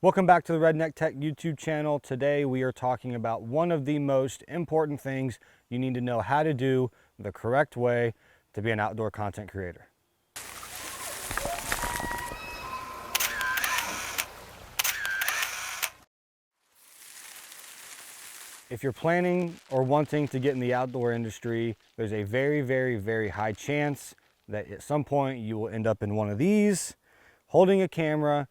Welcome back to the Redneck Tech YouTube channel. Today we are talking about one of the most important things you need to know how to do the correct way to be an outdoor content creator. If you're planning or wanting to get in the outdoor industry, there's a very high chance that at some point you will end up in one of these, holding a camera.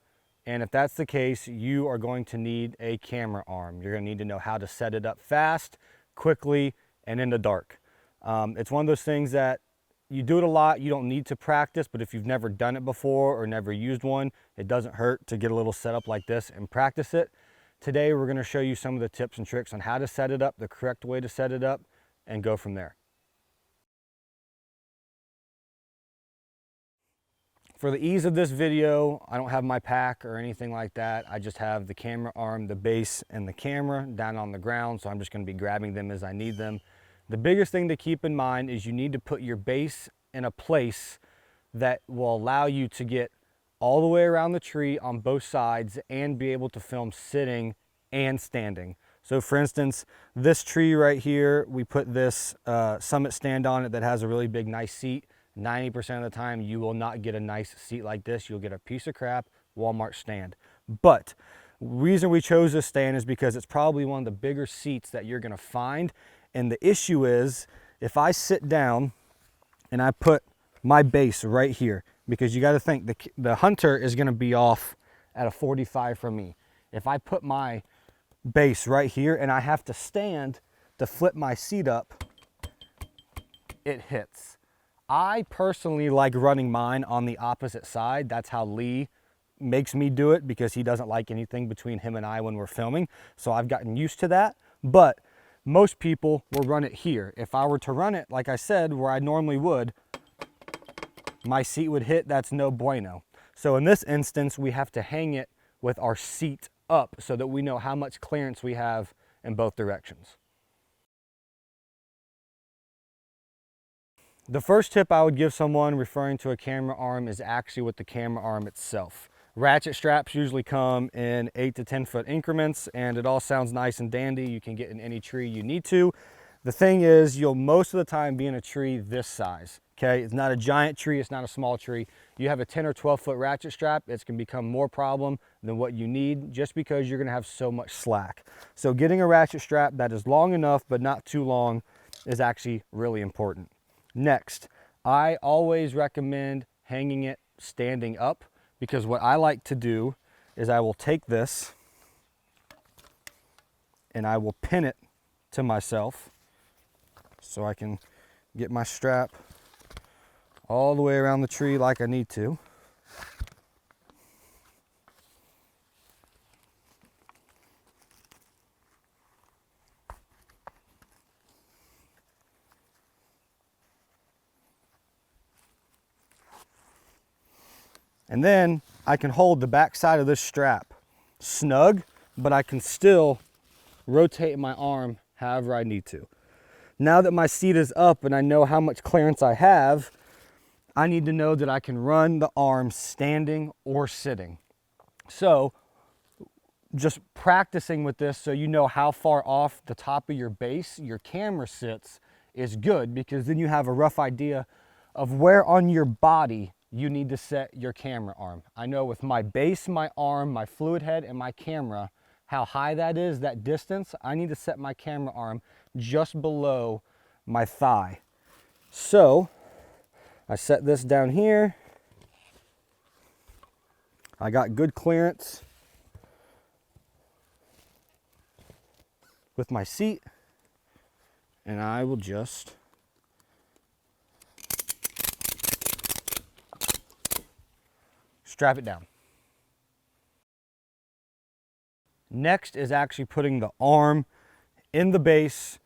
And if that's the case, you are going to need a camera arm. You're going to need to know how to set it up fast, quickly, and in the dark. It's one of those things that you do it a lot, you don't need to practice, but if you've never done it before or never used one, it doesn't hurt to get a little setup like this and practice it. Today, we're going to show you some of the tips and tricks on how to set it up, the correct way to set it up, and go from there. For the ease of this video, I don't have my pack or anything like that. I just have the camera arm, the base, and the camera down on the ground, so I'm just going to be grabbing them as I need them. The biggest thing to keep in mind is you need to put your base in a place that will allow you to get all the way around the tree on both sides and be able to film sitting and standing. So for instance, this tree right here, we put this summit stand on it that has a really big, nice seat. 90% of the time, you will not get a nice seat like this. You'll get a piece of crap Walmart stand. But the reason we chose this stand is because it's probably one of the bigger seats that you're gonna find. And the issue is, if I sit down and I put my base right here, because you gotta think, the hunter is gonna be off at a 45 from me. If I put my base right here and I have to stand to flip my seat up, it hits. I personally like running mine on the opposite side. That's how Lee makes me do it, because he doesn't like anything between him and I when we're filming. So I've gotten used to that, but most people will run it here. If I were to run it, like I said, where I normally would, my seat would hit. That's no bueno. So in this instance, we have to hang it with our seat up so that we know how much clearance we have in both directions. The first tip I would give someone referring to a camera arm is actually with the camera arm itself. Ratchet straps usually come in 8 to 10 foot increments, and it all sounds nice and dandy. You can get in any tree you need to. The thing is, you'll most of the time be in a tree this size, okay? It's not a giant tree, it's not a small tree. You have a 10 or 12 foot ratchet strap, it's gonna become more problem than what you need, just because you're gonna have so much slack. So getting a ratchet strap that is long enough but not too long is actually really important. Next, I always recommend hanging it standing up, because what I like to do is I will take this and I will pin it to myself so I can get my strap all the way around the tree like I need to. And then I can hold the back side of this strap snug, but I can still rotate my arm however I need to. Now that my seat is up and I know how much clearance I have, I need to know that I can run the arm standing or sitting. So just practicing with this so you know how far off the top of your base your camera sits is good, because then you have a rough idea of where on your body you need to set your camera arm. I know with my base, my arm, my fluid head, and my camera, how high that is, that distance, I need to set my camera arm just below my thigh. So I set this down here. I got good clearance with my seat, and I will just strap it down. Next is actually putting the arm in the base.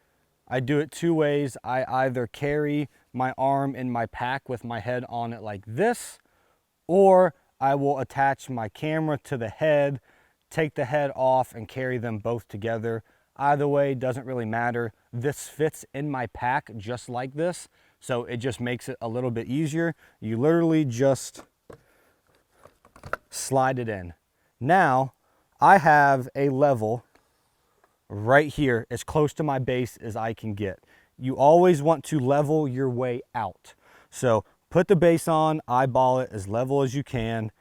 I do it two ways. I either carry my arm in my pack with my head on it like this, or I will attach my camera to the head, take the head off, and carry them both together. Either way, doesn't really matter. This fits in my pack just like this, so it just makes it a little bit easier. You literally just slide it in. Now I have a level right here as close to my base as I can get. You always want to level your way out. So put the base on, eyeball it as level as you can.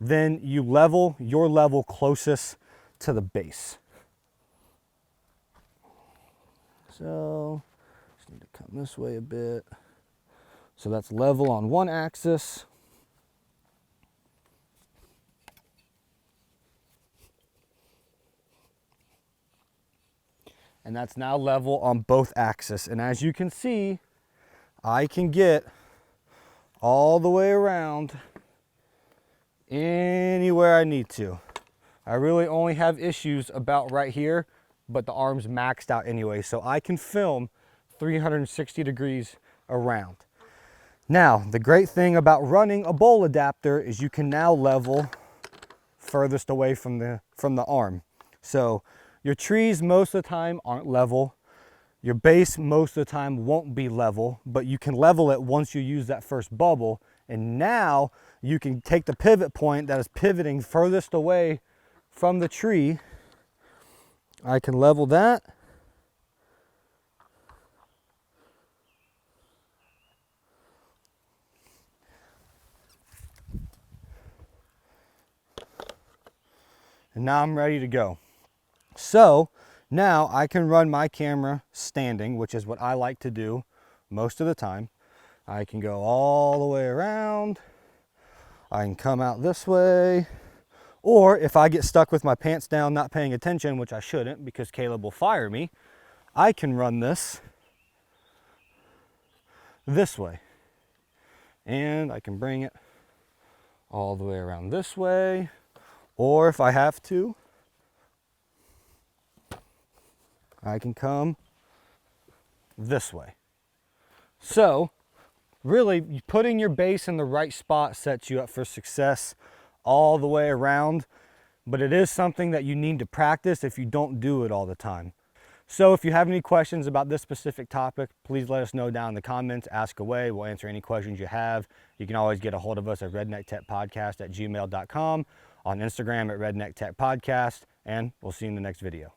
Then you level your level closest to the base. So just need to come this way a bit. So that's level on one axis. And that's now level on both axes. And as you can see, I can get all the way around anywhere I need to. I really only have issues about right here, but the arm's maxed out anyway, so I can film 360 degrees around. Now, the great thing about running a bowl adapter is you can now level furthest away from the arm. So your trees most of the time aren't level. Your base most of the time won't be level, but you can level it once you use that first bubble. And now you can take the pivot point that is pivoting furthest away from the tree. I can level that. And now I'm ready to go. So now I can run my camera standing, which is what I like to do most of the time. I can go all the way around. I can come out this way. Or if I get stuck with my pants down, not paying attention, which I shouldn't because Caleb will fire me, I can run this way. And I can bring it all the way around this way. Or if I have to, I can come this way. So really, putting your base in the right spot sets you up for success all the way around, but it is something that you need to practice if you don't do it all the time. So if you have any questions about this specific topic, please let us know down in the comments, ask away. We'll answer any questions you have. You can always get a hold of us at rednecktechpodcast@gmail.com, on Instagram at rednecktechpodcast, and we'll see you in the next video.